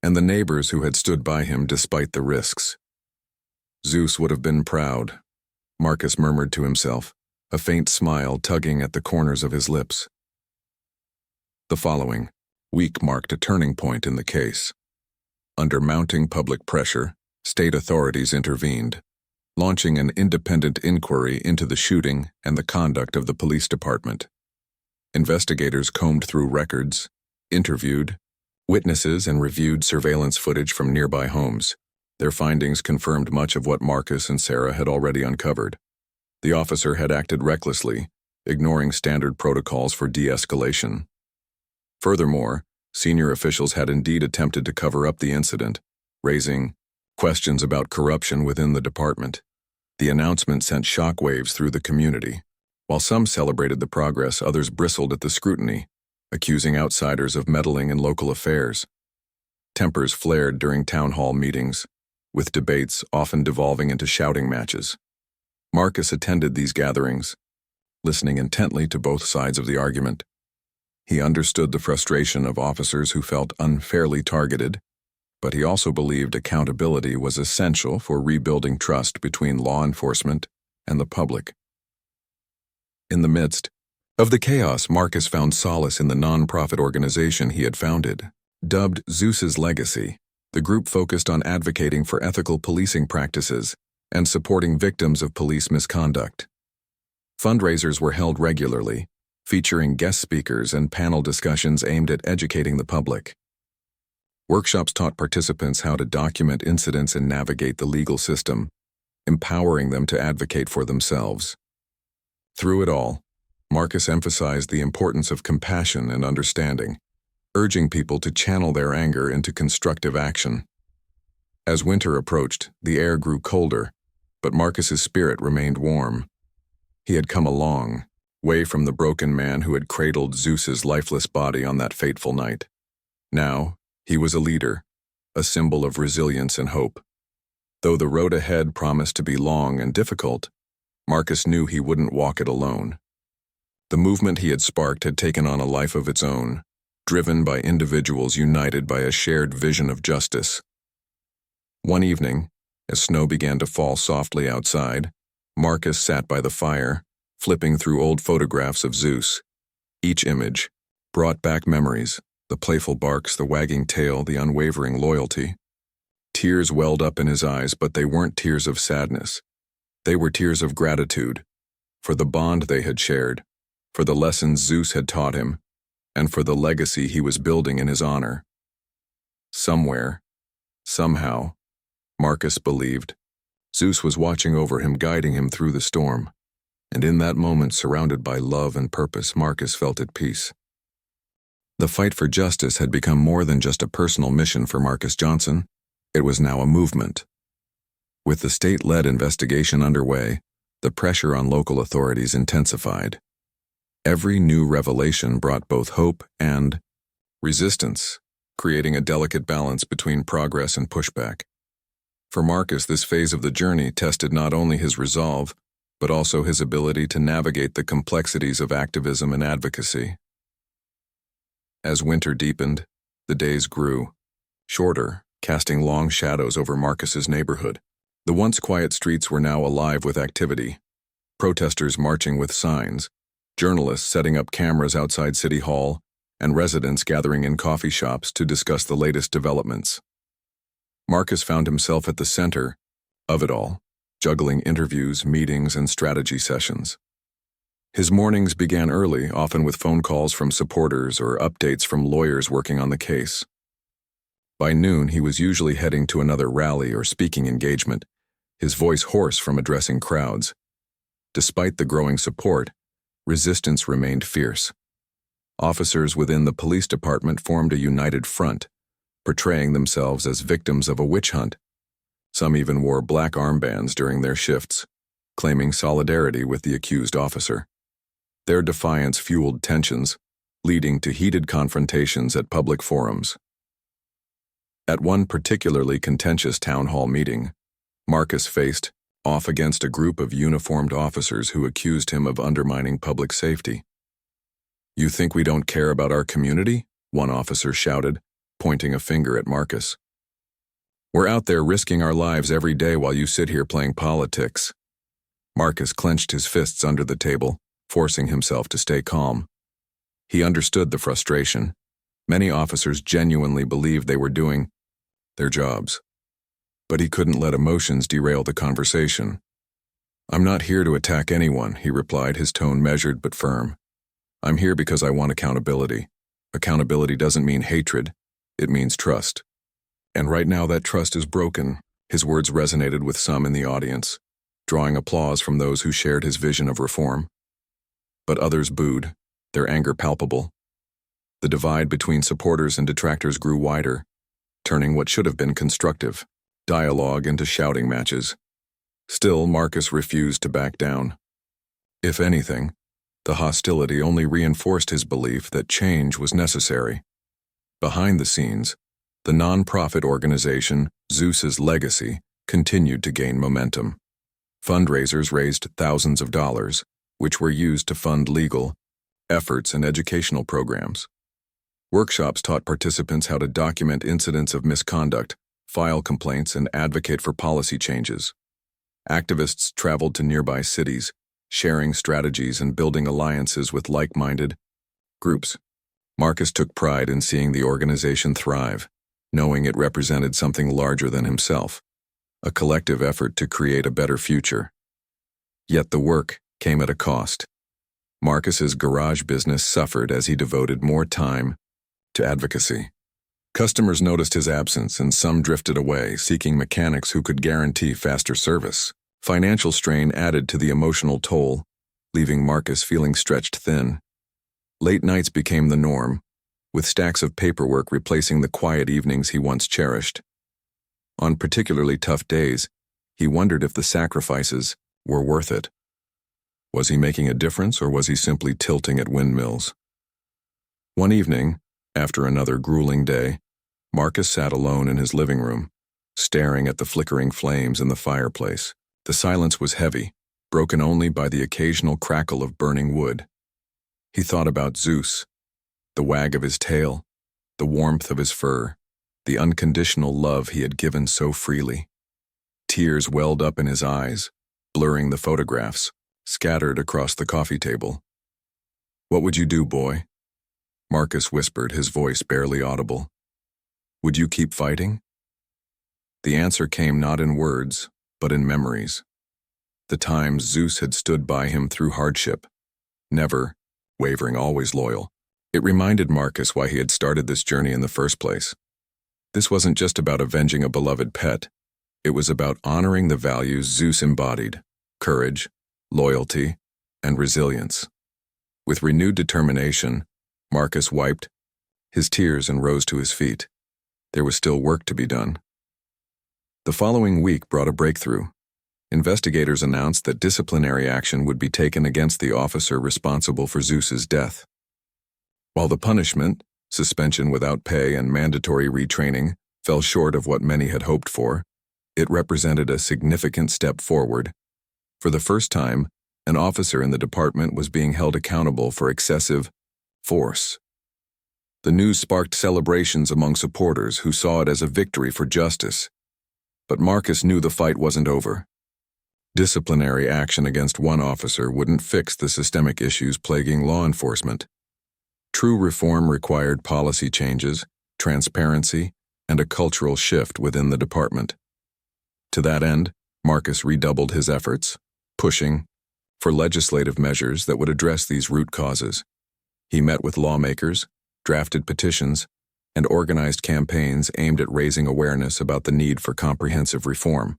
and the neighbors who had stood by him despite the risks. Zeus would have been proud, Marcus murmured to himself, a faint smile tugging at the corners of his lips. The following week marked a turning point in the case. Under mounting public pressure, state authorities intervened, launching an independent inquiry into the shooting and the conduct of the police department. Investigators combed through records, interviewed witnesses, and reviewed surveillance footage from nearby homes. Their findings confirmed much of what Marcus and Sarah had already uncovered. The officer had acted recklessly, ignoring standard protocols for de-escalation. Furthermore, senior officials had indeed attempted to cover up the incident, raising questions about corruption within the department. The announcement sent shockwaves through the community. While some celebrated the progress, others bristled at the scrutiny, accusing outsiders of meddling in local affairs. Tempers flared during town hall meetings, with debates often devolving into shouting matches. Marcus attended these gatherings, listening intently to both sides of the argument. He understood the frustration of officers who felt unfairly targeted, but he also believed accountability was essential for rebuilding trust between law enforcement and the public. In the midst of the chaos, Marcus found solace in the non-profit organization he had founded. Dubbed Zeus's Legacy, the group focused on advocating for ethical policing practices and supporting victims of police misconduct. Fundraisers were held regularly, featuring guest speakers and panel discussions aimed at educating the public. Workshops taught participants how to document incidents and navigate the legal system, empowering them to advocate for themselves. Through it all, Marcus emphasized the importance of compassion and understanding, urging people to channel their anger into constructive action. As winter approached, the air grew colder, but Marcus's spirit remained warm. He had come a long way from the broken man who had cradled Zeus's lifeless body on that fateful night. Now, he was a leader, a symbol of resilience and hope. Though the road ahead promised to be long and difficult, Marcus knew he wouldn't walk it alone. The movement he had sparked had taken on a life of its own, driven by individuals united by a shared vision of justice. One evening, as snow began to fall softly outside, Marcus sat by the fire, flipping through old photographs of Zeus. Each image brought back memories, the playful barks, the wagging tail, the unwavering loyalty. Tears welled up in his eyes, but they weren't tears of sadness. They were tears of gratitude, for the bond they had shared, for the lessons Zeus had taught him, and for the legacy he was building in his honor. Somewhere, somehow, Marcus believed, Zeus was watching over him, guiding him through the storm. And in that moment, surrounded by love and purpose, Marcus felt at peace. The fight for justice had become more than just a personal mission for Marcus Johnson. It was now a movement. With the state-led investigation underway, the pressure on local authorities intensified. Every new revelation brought both hope and resistance, creating a delicate balance between progress and pushback. For Marcus, this phase of the journey tested not only his resolve, but also his ability to navigate the complexities of activism and advocacy. As winter deepened, the days grew shorter, casting long shadows over Marcus's neighborhood. The once quiet streets were now alive with activity. Protesters marching with signs, journalists setting up cameras outside City Hall, and residents gathering in coffee shops to discuss the latest developments. Marcus found himself at the center of it all, juggling interviews, meetings, and strategy sessions. His mornings began early, often with phone calls from supporters or updates from lawyers working on the case. By noon, he was usually heading to another rally or speaking engagement, his voice hoarse from addressing crowds. Despite the growing support, resistance remained fierce. Officers within the police department formed a united front, portraying themselves as victims of a witch hunt. Some even wore black armbands during their shifts, claiming solidarity with the accused officer. Their defiance fueled tensions, leading to heated confrontations at public forums. At one particularly contentious town hall meeting, Marcus faced off against a group of uniformed officers who accused him of undermining public safety. "You think we don't care about our community?" one officer shouted, pointing a finger at Marcus. "We're out there risking our lives every day while you sit here playing politics." Marcus clenched his fists under the table, forcing himself to stay calm. He understood the frustration. Many officers genuinely believed they were doing their jobs. But he couldn't let emotions derail the conversation. "I'm not here to attack anyone," he replied, his tone measured but firm. "I'm here because I want accountability. Accountability doesn't mean hatred, it means trust. And right now that trust is broken." His words resonated with some in the audience, drawing applause from those who shared his vision of reform. But others booed, their anger palpable. The divide between supporters and detractors grew wider, turning what should have been constructive dialogue into shouting matches. Still, Marcus refused to back down. If anything, the hostility only reinforced his belief that change was necessary. Behind the scenes, the non-profit organization Zeus's Legacy continued to gain momentum. Fundraisers raised thousands of dollars, which were used to fund legal efforts and educational programs. Workshops taught participants how to document incidents of misconduct, file complaints, and advocate for policy changes. Activists traveled to nearby cities, sharing strategies and building alliances with like-minded groups. Marcus took pride in seeing the organization thrive, knowing it represented something larger than himself, a collective effort to create a better future. Yet the work came at a cost. Marcus's garage business suffered as he devoted more time to advocacy. Customers noticed his absence and some drifted away, seeking mechanics who could guarantee faster service. Financial strain added to the emotional toll, leaving Marcus feeling stretched thin. Late nights became the norm, with stacks of paperwork replacing the quiet evenings he once cherished. On particularly tough days, he wondered if the sacrifices were worth it. Was he making a difference, or was he simply tilting at windmills? One evening, after another grueling day, Marcus sat alone in his living room, staring at the flickering flames in the fireplace. The silence was heavy, broken only by the occasional crackle of burning wood. He thought about Zeus, the wag of his tail, the warmth of his fur, the unconditional love he had given so freely. Tears welled up in his eyes, blurring the photographs scattered across the coffee table. "What would you do, boy?" Marcus whispered, his voice barely audible. "Would you keep fighting?" The answer came not in words, but in memories. The times Zeus had stood by him through hardship, never wavering, always loyal. It reminded Marcus why he had started this journey in the first place. This wasn't just about avenging a beloved pet. It was about honoring the values Zeus embodied: courage, loyalty, and resilience. With renewed determination, Marcus wiped his tears and rose to his feet. There was still work to be done. The following week brought a breakthrough. Investigators announced that disciplinary action would be taken against the officer responsible for Zeus's death. While the punishment, suspension without pay and mandatory retraining, fell short of what many had hoped for, it represented a significant step forward. For the first time, an officer in the department was being held accountable for excessive force. The news sparked celebrations among supporters who saw it as a victory for justice. But Marcus knew the fight wasn't over. Disciplinary action against one officer wouldn't fix the systemic issues plaguing law enforcement. True reform required policy changes, transparency, and a cultural shift within the department. To that end, Marcus redoubled his efforts, pushing for legislative measures that would address these root causes. He met with lawmakers, drafted petitions, and organized campaigns aimed at raising awareness about the need for comprehensive reform.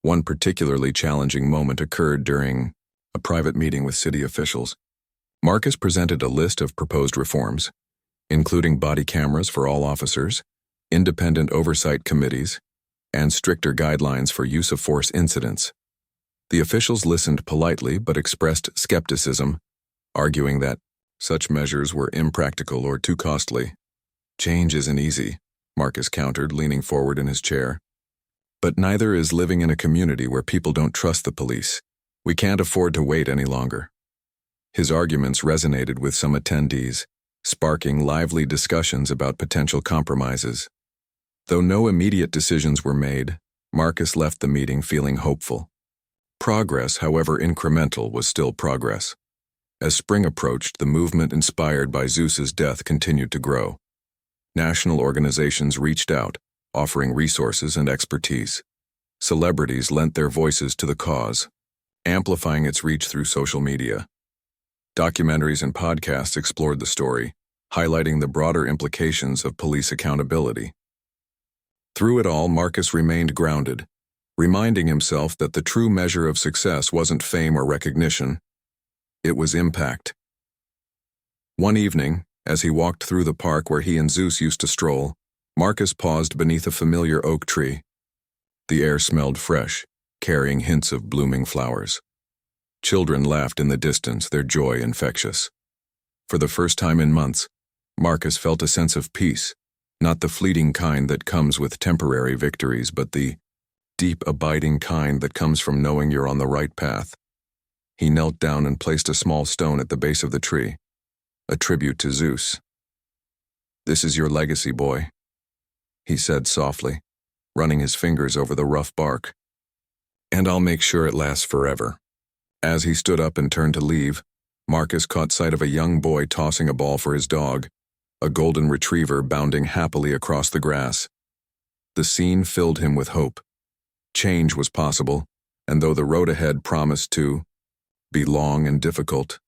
One particularly challenging moment occurred during a private meeting with city officials. Marcus presented a list of proposed reforms, including body cameras for all officers, independent oversight committees, and stricter guidelines for use of force incidents. The officials listened politely but expressed skepticism, arguing that such measures were impractical or too costly. "Change isn't easy," Marcus countered, leaning forward in his chair. But neither is living in a community where people don't trust the police. We can't afford to wait any longer. His arguments resonated with some attendees, sparking lively discussions about potential compromises. Though no immediate decisions were made, Marcus left the meeting feeling hopeful. Progress, however incremental, was still progress. As spring approached, the movement inspired by Zeus's death continued to grow. National organizations reached out, offering resources and expertise. Celebrities lent their voices to the cause, amplifying its reach through social media. Documentaries and podcasts explored the story, highlighting the broader implications of police accountability. Through it all, Marcus remained grounded, reminding himself that the true measure of success wasn't fame or recognition. It was impact. One evening, as he walked through the park where he and Zeus used to stroll, Marcus paused beneath a familiar oak tree. The air smelled fresh, carrying hints of blooming flowers. Children laughed in the distance, their joy infectious. For the first time in months, Marcus felt a sense of peace, not the fleeting kind that comes with temporary victories, but the deep, abiding kind that comes from knowing you're on the right path. He knelt down and placed a small stone at the base of the tree, a tribute to Zeus. "This is your legacy, boy," he said softly, running his fingers over the rough bark. "And I'll make sure it lasts forever." As he stood up and turned to leave, Marcus caught sight of a young boy tossing a ball for his dog, a golden retriever bounding happily across the grass. The scene filled him with hope. Change was possible, and though the road ahead promised to be long and difficult,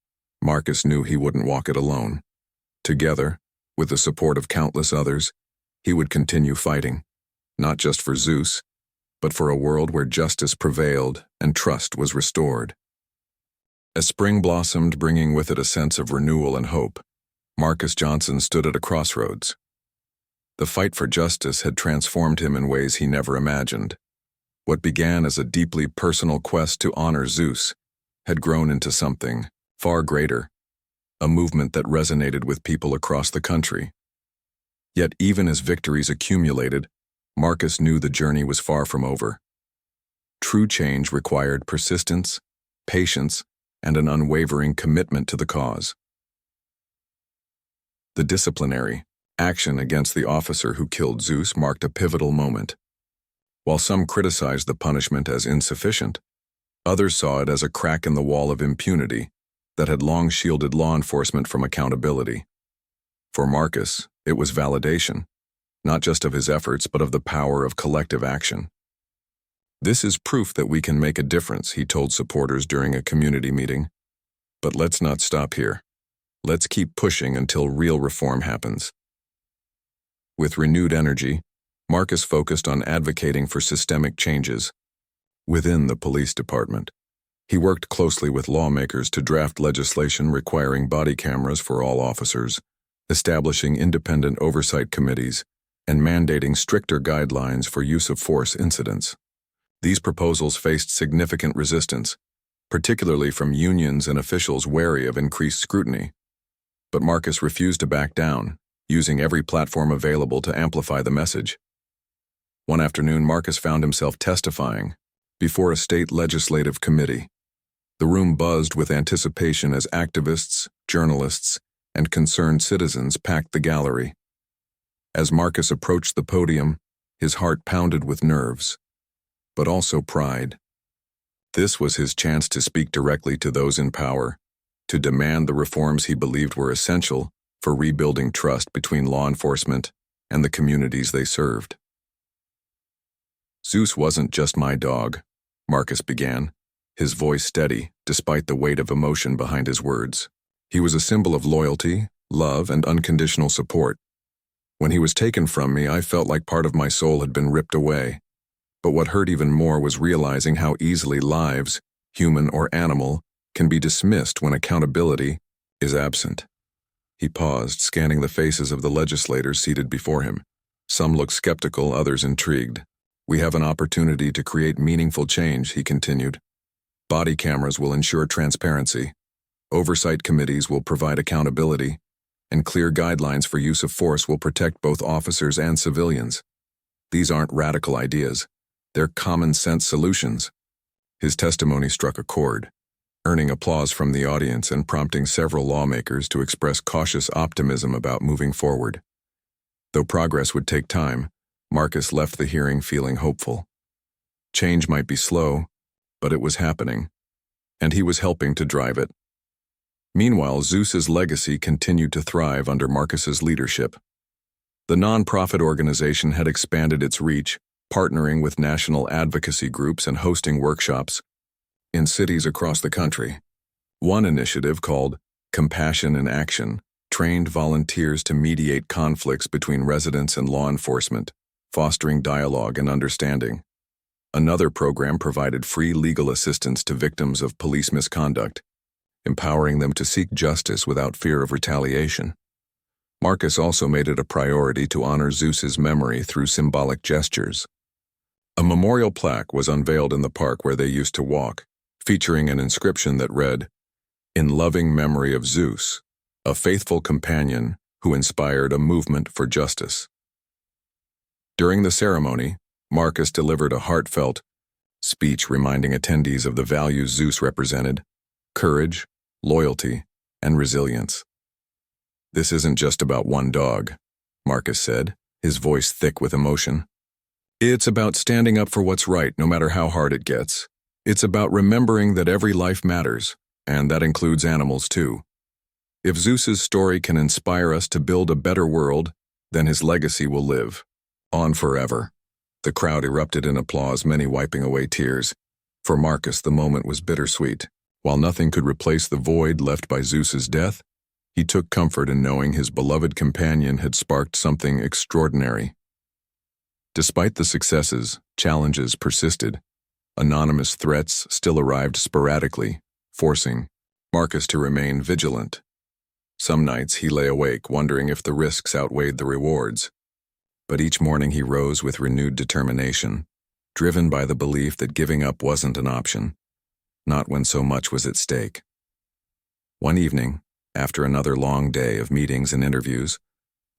Marcus knew he wouldn't walk it alone. Together, with the support of countless others, he would continue fighting, not just for Zeus, but for a world where justice prevailed and trust was restored. As spring blossomed, bringing with it a sense of renewal and hope, Marcus Johnson stood at a crossroads. The fight for justice had transformed him in ways he never imagined. What began as a deeply personal quest to honor Zeus had grown into something far greater, a movement that resonated with people across the country. Yet even as victories accumulated, Marcus knew the journey was far from over. True change required persistence, patience, and an unwavering commitment to the cause. The disciplinary action against the officer who killed Zeus marked a pivotal moment. While some criticized the punishment as insufficient, others saw it as a crack in the wall of impunity that had long shielded law enforcement from accountability. For Marcus, it was validation, not just of his efforts but of the power of collective action. "This is proof that we can make a difference," he told supporters during a community meeting. "But let's not stop here. Let's keep pushing until real reform happens." With renewed energy, Marcus focused on advocating for systemic changes within the police department. He worked closely with lawmakers to draft legislation requiring body cameras for all officers, establishing independent oversight committees, and mandating stricter guidelines for use of force incidents. These proposals faced significant resistance, particularly from unions and officials wary of increased scrutiny. But Marcus refused to back down, using every platform available to amplify the message. One afternoon, Marcus found himself testifying before a state legislative committee. The room buzzed with anticipation as activists, journalists, and concerned citizens packed the gallery. As Marcus approached the podium, his heart pounded with nerves, but also pride. This was his chance to speak directly to those in power, to demand the reforms he believed were essential for rebuilding trust between law enforcement and the communities they served. "Zeus wasn't just my dog," Marcus began, his voice steady despite the weight of emotion behind his words. "He was a symbol of loyalty, love, and unconditional support. When he was taken from me, I felt like part of my soul had been ripped away. But what hurt even more was realizing how easily lives, human or animal, can be dismissed when accountability is absent." He paused, scanning the faces of the legislators seated before him. Some looked skeptical, others intrigued. "We have an opportunity to create meaningful change," he continued. "Body cameras will ensure transparency. Oversight committees will provide accountability, and clear guidelines for use of force will protect both officers and civilians. These aren't radical ideas. They're common-sense solutions. His testimony struck a chord, earning applause from the audience and prompting several lawmakers to express cautious optimism about moving forward. Though progress would take time, Marcus left the hearing feeling hopeful. Change might be slow, but it was happening, and he was helping to drive it. Meanwhile, Zeus's legacy continued to thrive under Marcus's leadership. The non-profit organization had expanded its reach, partnering with national advocacy groups and hosting workshops in cities across the country. One initiative, called Compassion in Action, trained volunteers to mediate conflicts between residents and law enforcement, fostering dialogue and understanding. Another program provided free legal assistance to victims of police misconduct, empowering them to seek justice without fear of retaliation. Marcus also made it a priority to honor Zeus's memory through symbolic gestures. A memorial plaque was unveiled in the park where they used to walk, featuring an inscription that read, "In loving memory of Zeus, a faithful companion who inspired a movement for justice." During the ceremony, Marcus delivered a heartfelt speech reminding attendees of the values Zeus represented: courage, loyalty, and resilience. "This isn't just about one dog," Marcus said, his voice thick with emotion. "It's about standing up for what's right, no matter how hard it gets. It's about remembering that every life matters, and that includes animals too. If Zeus's story can inspire us to build a better world, then his legacy will live on forever." The crowd erupted in applause, many wiping away tears. For Marcus, the moment was bittersweet. While nothing could replace the void left by Zeus's death, he took comfort in knowing his beloved companion had sparked something extraordinary. Despite the successes, challenges persisted. Anonymous threats still arrived sporadically, forcing Marcus to remain vigilant. Some nights he lay awake, wondering if the risks outweighed the rewards. But each morning he rose with renewed determination, driven by the belief that giving up wasn't an option, not when so much was at stake. One evening, after another long day of meetings and interviews,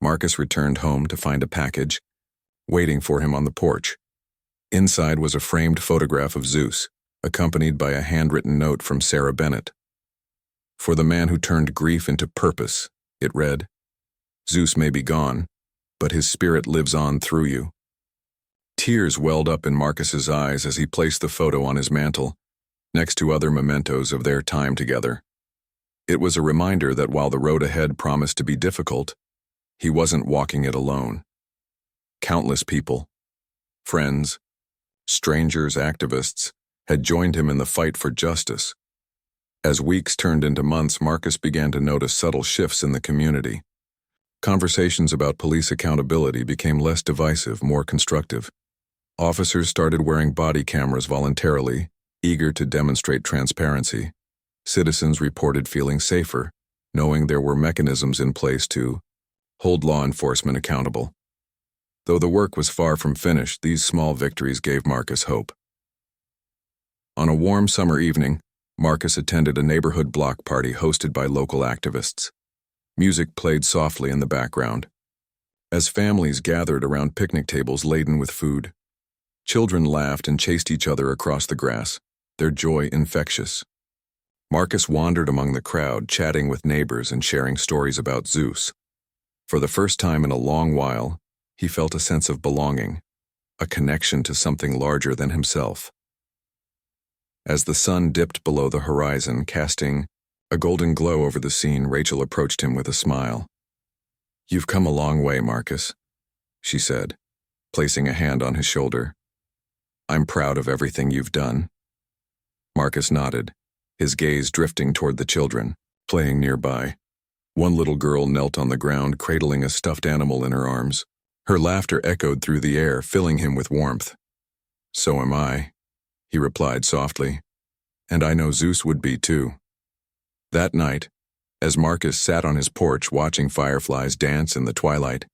Marcus returned home to find a package waiting for him on the porch. Inside was a framed photograph of Zeus, accompanied by a handwritten note from Sarah Bennett. "For the man who turned grief into purpose," it read. "Zeus may be gone, but his spirit lives on through you." Tears welled up in Marcus's eyes as he placed the photo on his mantle, next to other mementos of their time together. It was a reminder that while the road ahead promised to be difficult, he wasn't walking it alone. Countless people, friends, strangers, activists, had joined him in the fight for justice. As weeks turned into months, Marcus began to notice subtle shifts in the community. Conversations about police accountability became less divisive, more constructive. Officers started wearing body cameras voluntarily, eager to demonstrate transparency. Citizens reported feeling safer, knowing there were mechanisms in place to hold law enforcement accountable. Though the work was far from finished, these small victories gave Marcus hope. On a warm summer evening, Marcus attended a neighborhood block party hosted by local activists. Music played softly in the background. As families gathered around picnic tables laden with food, children laughed and chased each other across the grass, their joy infectious. Marcus wandered among the crowd, chatting with neighbors and sharing stories about Zeus. For the first time in a long while, he felt a sense of belonging, a connection to something larger than himself. As the sun dipped below the horizon, casting a golden glow over the scene, Rachel approached him with a smile. "You've come a long way, Marcus," she said, placing a hand on his shoulder. "I'm proud of everything you've done." Marcus nodded, his gaze drifting toward the children, playing nearby. One little girl knelt on the ground, cradling a stuffed animal in her arms. Her laughter echoed through the air, filling him with warmth. "So am I," he replied softly, "and I know Zeus would be too." That night, as Marcus sat on his porch watching fireflies dance in the twilight,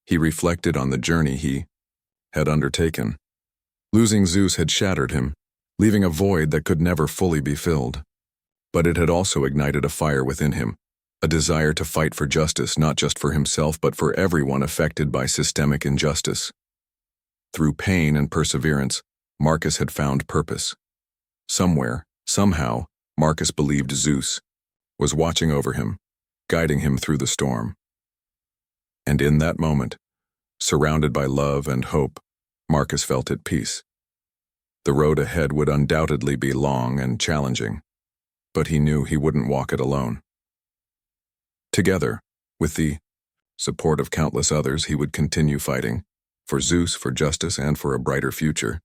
he reflected on the journey he had undertaken. Losing Zeus had shattered him, leaving a void that could never fully be filled. But it had also ignited a fire within him, a desire to fight for justice, not just for himself but for everyone affected by systemic injustice. Through pain and perseverance, Marcus had found purpose. Somewhere, somehow, Marcus believed Zeus was watching over him, guiding him through the storm. And in that moment, surrounded by love and hope, Marcus felt at peace. The road ahead would undoubtedly be long and challenging, but he knew he wouldn't walk it alone. Together, with the support of countless others, he would continue fighting, for Zeus, for justice, and for a brighter future.